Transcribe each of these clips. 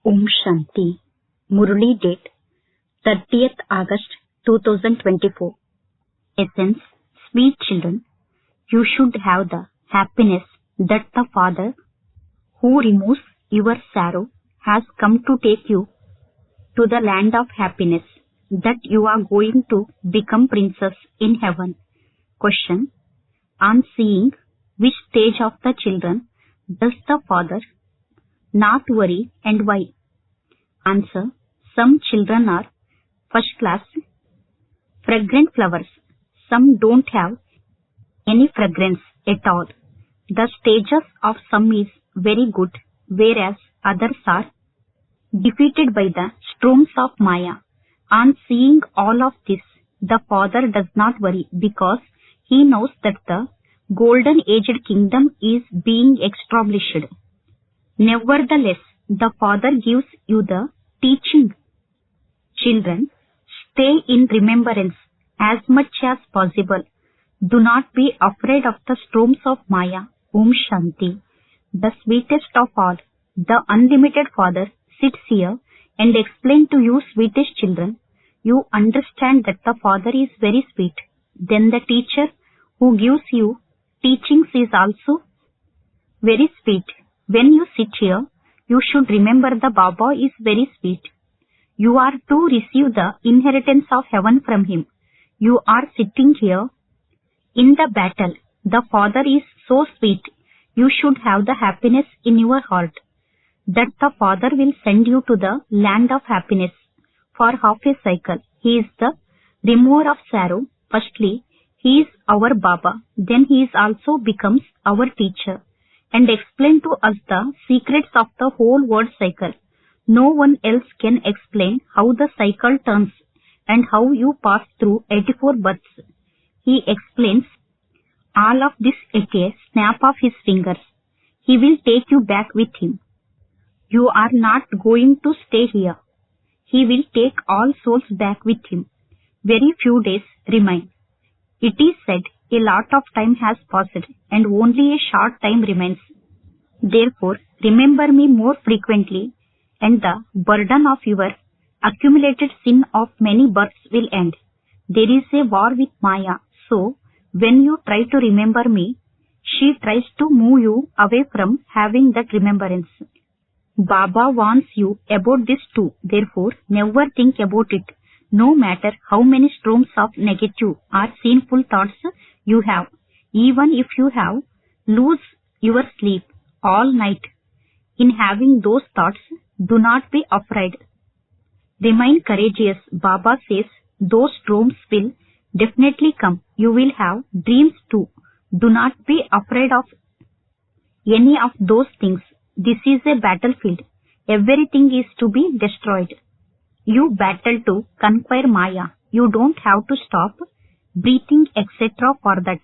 Om Shanti. Murli date 30th August 2024. Essence: Sweet children, you should have the happiness that the Father who removes your sorrow has come to take you to the land of happiness, that you are going to become princess in heaven. Question: on seeing which stage of the children does the Father not worry and why? Answer: some children are first class, fragrant flowers. Some don't have any fragrance at all. The stages of some is very good, whereas others are defeated by the storms of Maya. On seeing all of this, the Father does not worry because he knows that the golden aged kingdom is being established. Nevertheless, the Father gives you the teaching. Children, stay in remembrance as much as possible. Do not be afraid of the storms of Maya. Om Shanti. The sweetest of all, the unlimited Father, sits here and explains to you, sweetest children. You understand that the Father is very sweet. Then the teacher who gives you teachings is also very sweet. When you sit here, you should remember the Baba is very sweet. You are to receive the inheritance of heaven from him. You are sitting here in the battle. The Father is so sweet. You should have the happiness in your heart that the Father will send you to the land of happiness for half a cycle. He is the remover of sorrow. Firstly, he is our Baba. Then he is also becomes our teacher and explain to us the secrets of the whole world cycle. No one else can explain how the cycle turns and how you pass through 84 births. He explains all of this at a snap of his fingers. He will take you back with him. You are not going to stay here. He will take all souls back with him. Very few days remain. It is said a lot of time has passed and only a short time remains. Therefore, remember me more frequently and the burden of your accumulated sin of many births will end. There is a war with Maya, so when you try to remember me, she tries to move you away from having that remembrance. Baba warns you about this too. Therefore, never think about it. No matter how many storms of negative or sinful thoughts you have, even if you have lose your sleep all night in having those thoughts, do not be afraid. Remain courageous. Baba says those storms will definitely come. You will have dreams too. Do not be afraid of any of those things. This is a battlefield. Everything is to be destroyed. You battle to conquer Maya. You don't have to stop breathing, etc. for that.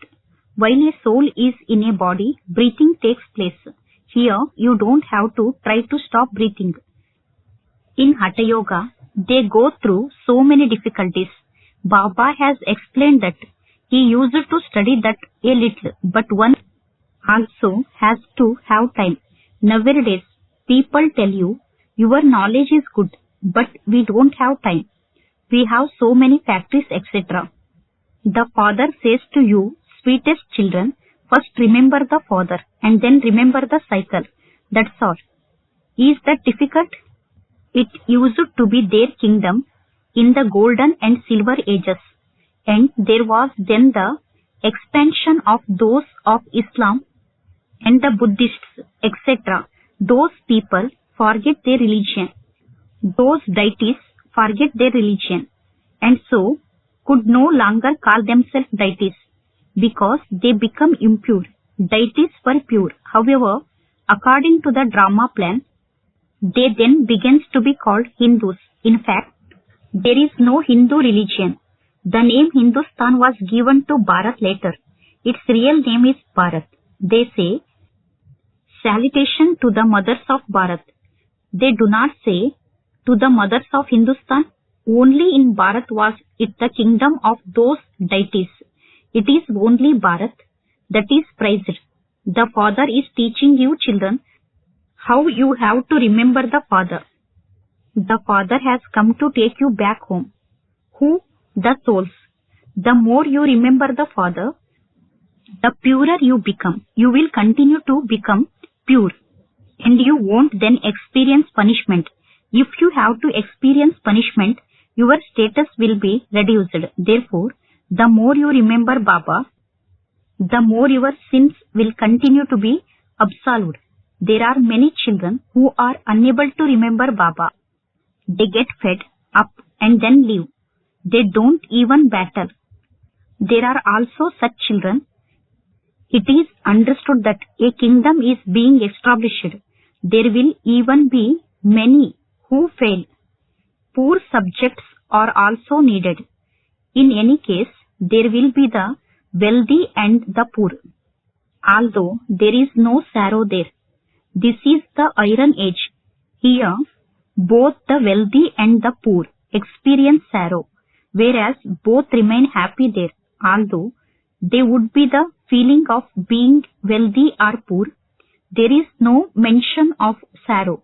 While a soul is in a body, breathing takes place. Here, you don't have to try to stop breathing. In Hatha Yoga, they go through so many difficulties. Baba has explained that he used to study that a little, but one also has to have time. Nowadays, people tell you, your knowledge is good, but we don't have time. We have so many factories, etc. The Father says to you, sweetest children, first remember the Father and then remember the cycle. That's all. Is that difficult? It used to be their kingdom in the golden and silver ages, and there was then the expansion of those of Islam and the Buddhists, etc. Those people forget their religion. Those deities forget their religion and so could no longer call themselves deities because they become impure. Deities were pure. However, according to the drama plan, they then begins to be called Hindus. In fact, there is no Hindu religion. The name Hindustan was given to Bharat later. Its real name is Bharat. They say, salutation to the mothers of Bharat. They do not say to the mothers of Hindustan. Only in Bharat was it the kingdom of those deities. It is only Bharat that is praised. The Father is teaching you children how you have to remember the Father. The Father has come to take you back home. Who? The souls. The more you remember the Father, the purer you become. You will continue to become pure, and you won't then experience punishment. If you have to experience punishment, your status will be reduced. Therefore, the more you remember Baba, the more your sins will continue to be absolved. There are many children who are unable to remember Baba. They get fed up and then leave. They don't even battle. There are also such children. It is understood that a kingdom is being established. There will even be many who fail. Poor subjects are also needed. In any case, there will be the wealthy and the poor. Although there is no sorrow there. This is the Iron Age. Here, both the wealthy and the poor experience sorrow, whereas both remain happy there. Although they would be the feeling of being wealthy or poor, there is no mention of sorrow,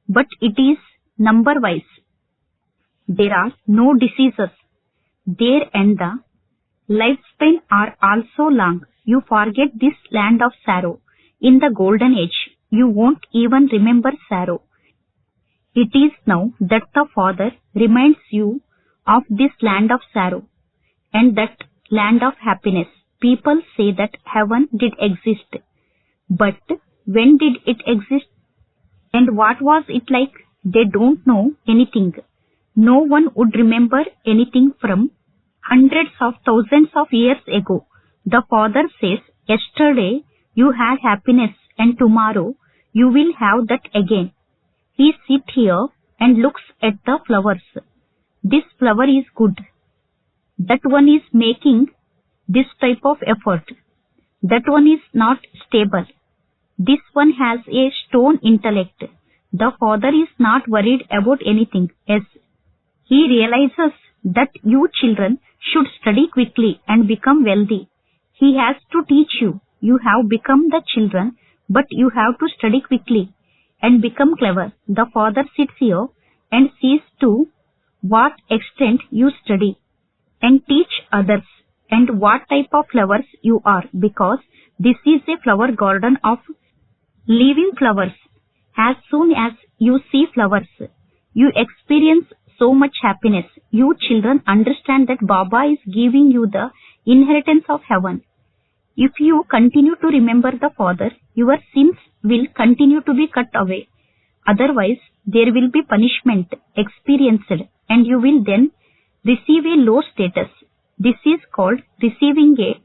but it is number-wise. There are no diseases there, and the lifespan are also long. You forget this land of sorrow. In the golden age, you won't even remember sorrow. It is now that the Father reminds you of this land of sorrow and that land of happiness. People say that heaven did exist, but when did it exist and what was it like? They don't know anything. No one would remember anything from hundreds of thousands of years ago. The Father says, yesterday you had happiness and tomorrow you will have that again. He sits here and looks at the flowers. This flower is good. That one is making this type of effort. That one is not stable. This one has a stone intellect. The Father is not worried about anything else. He realizes that you children should study quickly and become wealthy. He has to teach you. You have become the children, but you have to study quickly and become clever. The Father sits here and sees to what extent you study and teach others and what type of flowers you are, because this is a flower garden of living flowers. As soon as you see flowers, you experience so much happiness. You children understand that Baba is giving you the inheritance of heaven. If you continue to remember the Father, your sins will continue to be cut away. Otherwise, there will be punishment experienced and you will then receive a low status. This is called receiving a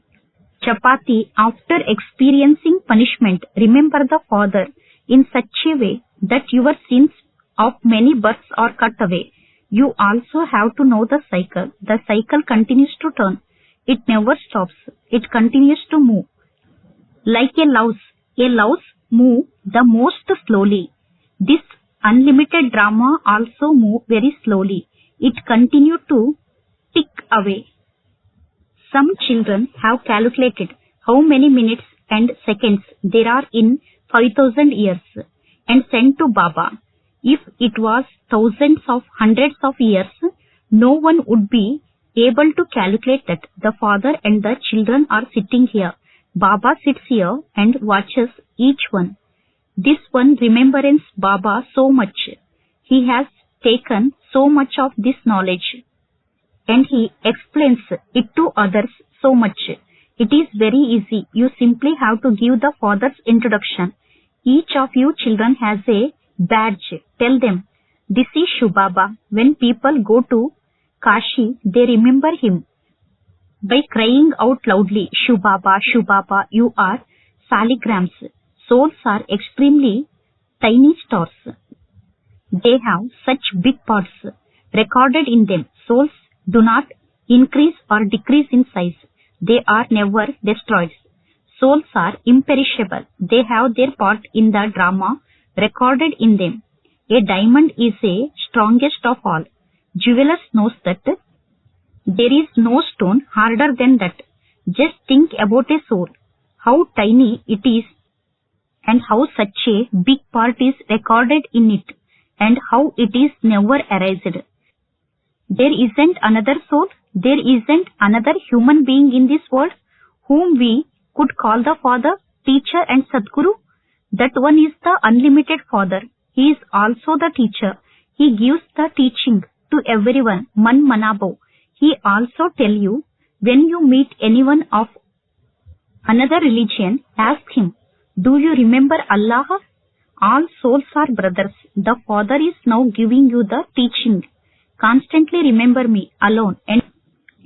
chapati after experiencing punishment. Remember the Father in such a way that your sins of many births are cut away. You also have to know the cycle. The cycle continues to turn. It never stops. It continues to move. Like a louse moves the most slowly. This unlimited drama also moves very slowly. It continues to tick away. Some children have calculated how many minutes and seconds there are in 5,000 years and sent to Baba. If it was thousands of hundreds of years, no one would be able to calculate that. The Father and the children are sitting here. Baba sits here and watches each one. This one remembers Baba so much. He has taken so much of this knowledge and he explains it to others so much. It is very easy. You simply have to give the Father's introduction. Each of you children has a badge. Tell them, this is Shubaba. When people go to Kashi, they remember him by crying out loudly, Shubaba, Shubaba, you are saligrams. Souls are extremely tiny stars. They have such big parts recorded in them. Souls do not increase or decrease in size. They are never destroyed. Souls are imperishable. They have their part in the drama recorded in them. A diamond is the strongest of all. Jewelers knows that there is no stone harder than that. Just think about a soul, how tiny it is and how such a big part is recorded in it. and how it is never erased. There isn't another soul, there isn't another human being in this world whom we could call the Father, Teacher and Sadguru. That one is the unlimited Father. He is also the teacher. He gives the teaching to everyone, Man Manabo. He also tell you, when you meet anyone of another religion, ask him, do you remember Allah? All souls are brothers. The Father is now giving you the teaching. Constantly remember me alone and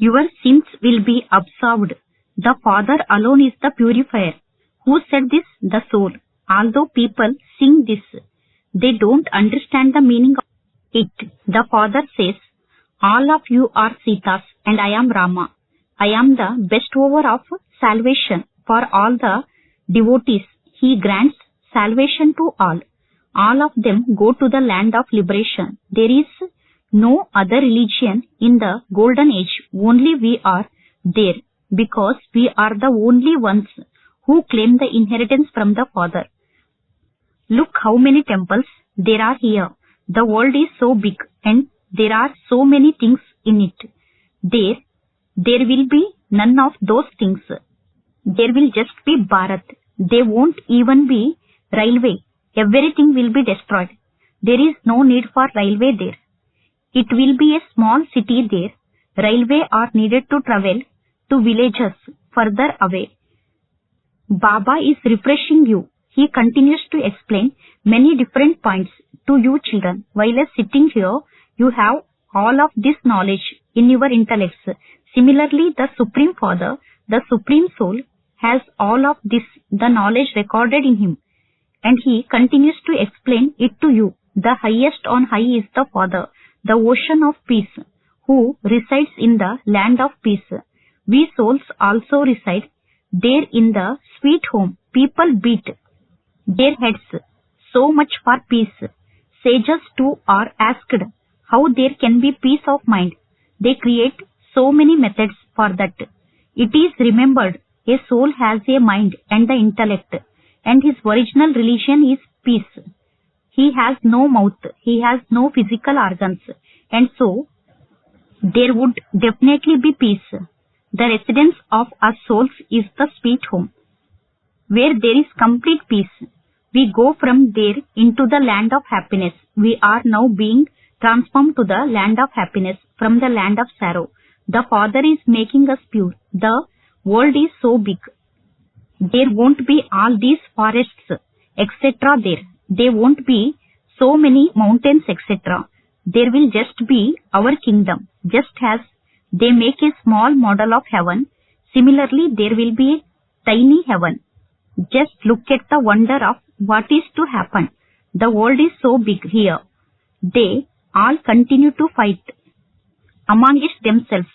your sins will be absolved. The Father alone is the purifier. Who said this? The soul. Although people sing this, they don't understand the meaning of it. The Father says, all of you are Sitas and I am Rama. I am the bestower of salvation for all the devotees. He grants salvation to all. All of them go to the land of liberation. There is no other religion in the golden age. Only we are there because we are the only ones who claim the inheritance from the Father. Look how many temples there are here. The world is so big and there are so many things in it. There will be none of those things. There will just be Bharat. There won't even be railway. Everything will be destroyed. There is no need for railway there. It will be a small city there. Railway are needed to travel to villages further away. Baba is refreshing you. He continues to explain many different points to you children. While sitting here, you have all of this knowledge in your intellects. Similarly, the Supreme Father, the Supreme Soul, has all of this, the knowledge recorded in him. And he continues to explain it to you. The highest on high is the Father, the ocean of peace, who resides in the land of peace. We souls also reside there in the sweet home. People beat their heads so much for peace. Sages too are asked how there can be peace of mind. They create so many methods for that. It is remembered a soul has a mind and the intellect, and his original religion is peace. He has no mouth, he has no physical organs, and so there would definitely be peace. The residence of us souls is the sweet home, where there is complete peace. We go from there into the land of happiness. We are now being transformed to the land of happiness from the land of sorrow. The Father is making us pure. The world is so big. There won't be all these forests, etc. there. There won't be so many mountains, etc. There will just be our kingdom. Just as they make a small model of heaven, similarly there will be a tiny heaven. Just look at the wonder of what is to happen. The world is so big here. They all continue to fight amongst themselves.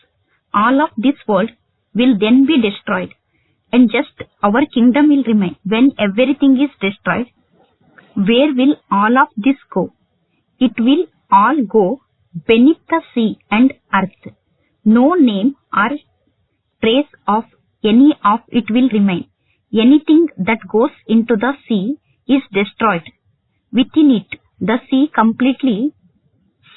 All of this world will then be destroyed, and just our kingdom will remain. When everything is destroyed, where will all of this go? It will all go beneath the sea and earth. No name or trace of any of it will remain. Anything that goes into the sea is destroyed. Within it, the sea completely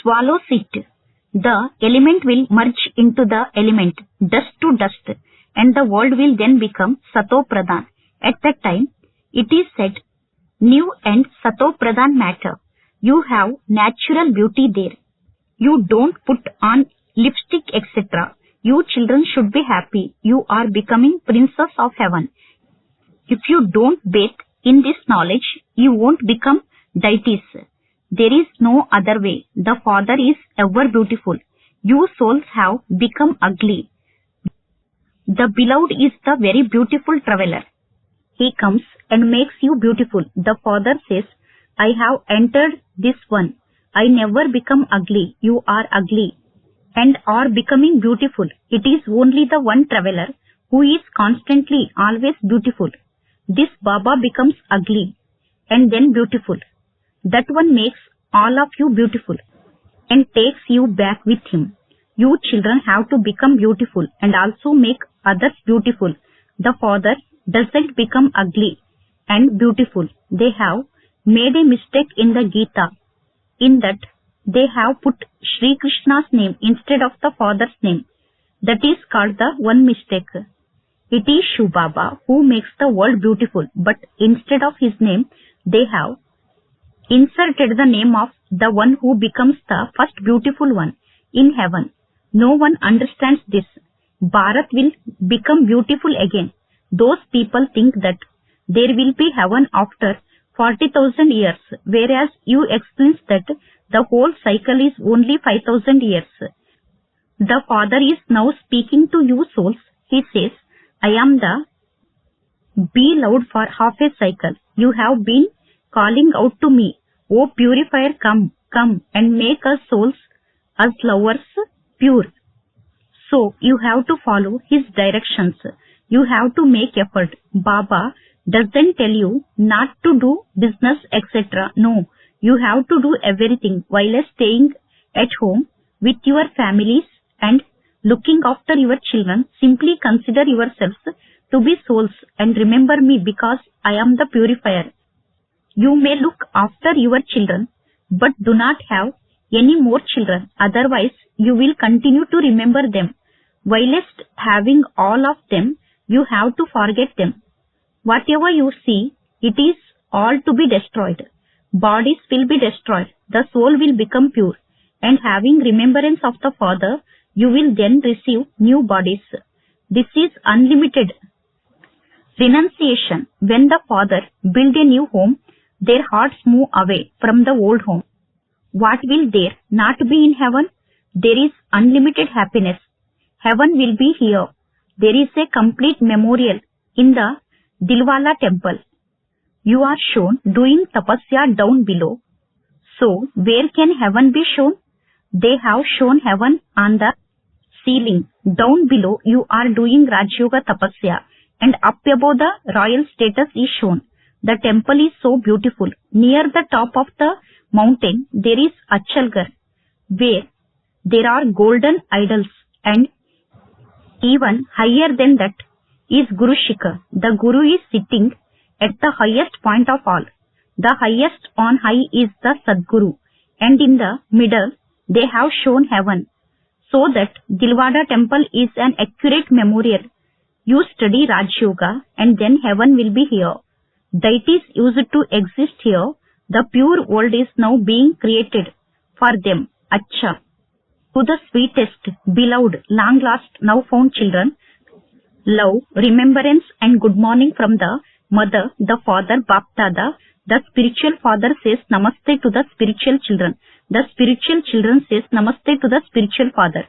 swallows it. The element will merge into the element, dust to dust, and the world will then become Sato Pradhan. At that time, it is said, new and Sato Pradhan matter. You have natural beauty there. You don't put on lipstick, etc. You children should be happy. You are becoming princess of heaven. If you don't bathe in this knowledge, you won't become deities. There is no other way. The Father is ever beautiful. You souls have become ugly. The beloved is the very beautiful traveler. He comes and makes you beautiful. The Father says, I have entered this one. I never become ugly. You are ugly and are becoming beautiful. It is only the one traveler who is constantly always beautiful. This Baba becomes ugly and then beautiful. That one makes all of you beautiful and takes you back with him. You children have to become beautiful and also make others beautiful. The Father doesn't become ugly and beautiful. They have made a mistake in the Gita. in that they have put Sri Krishna's name instead of the father's name. That is called the one mistake. It is Shiv Baba who makes the world beautiful, but instead of his name, they have inserted the name of the one who becomes the first beautiful one in heaven. No one understands this. Bharat will become beautiful again. Those people think that there will be heaven after 40,000 years, whereas you explains that the whole cycle is only 5,000 years. The Father is now speaking to you souls. He says, I am the be loud for half a cycle. You have been calling out to me, O purifier, come, come and make us souls, us lovers, pure. So you have to follow his directions. You have to make effort. Baba doesn't tell you not to do business, etc. No, you have to do everything while staying at home with your families and looking after your children. Simply consider yourselves to be souls and remember me because I am the purifier. You may look after your children, but do not have any more children. Otherwise, you will continue to remember them. Whilst having all of them, you have to forget them. Whatever you see, it is all to be destroyed. Bodies will be destroyed. The soul will become pure. And having remembrance of the Father, you will then receive new bodies. This is unlimited renunciation. When the Father build a new home, their hearts move away from the old home. What will there not be in heaven? There is unlimited happiness. Heaven will be here. There is a complete memorial in the Dilwala temple. You are shown doing tapasya down below. So, where can heaven be shown? They have shown heaven on the ceiling. Down below, you are doing Rajyoga tapasya, and up above the royal status is shown. The temple is so beautiful. Near the top of the mountain, there is Achalgar, where there are golden idols, and even higher than that is Guru Shikha. The Guru is sitting at the highest point of all. The highest on high is the Sadguru, and in the middle they have shown heaven, so that Dilwada temple is an accurate memorial. You study Raj Yoga and then heaven will be here. Deities used to exist here. The pure world is now being created for them. Acha. To the sweetest, beloved, long lost, now found children, love, remembrance and good morning from the mother, the father, Bap Dada. The spiritual father says namaste to the spiritual children. The spiritual children says namaste to the spiritual father.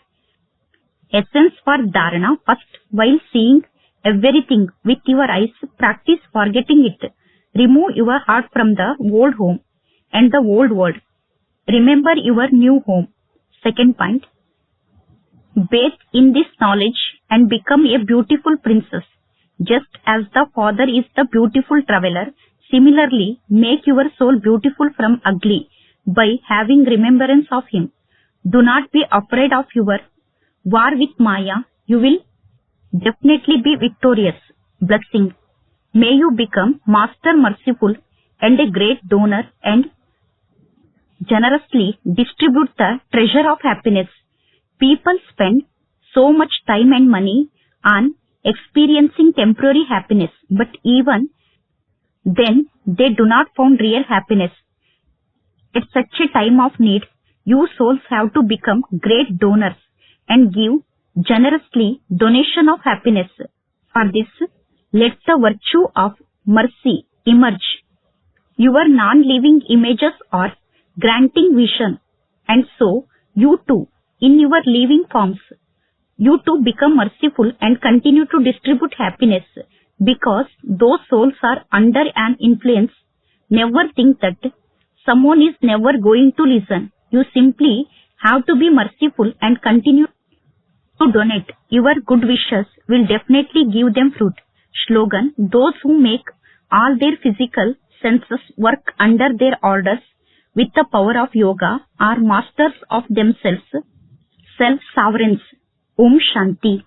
Essence for dharana. First, while seeing everything with your eyes, practice forgetting it. Remove your heart from the old home and the old world. Remember your new home. Second point, bathe in this knowledge and become a beautiful princess. Just as the Father is the beautiful traveler, similarly make your soul beautiful from ugly by having remembrance of him. Do not be afraid of your war with Maya. You will definitely be victorious. Blessing. May you become master merciful and a great donor and generously distribute the treasure of happiness. People spend so much time and money on experiencing temporary happiness, but even then they do not find real happiness. At such a time of need, you souls have to become great donors and give generously donation of happiness. For this, let the virtue of mercy emerge. Your non-living images are granting vision, and so you too, in your living forms, you too become merciful and continue to distribute happiness, because those souls are under an influence. Never think that someone is never going to listen. You simply have to be merciful and continue to donate. Your good wishes will definitely give them fruit. Slogan: those who make all their physical senses work under their orders with the power of yoga are masters of themselves, self-sovereigns. Om Shanti.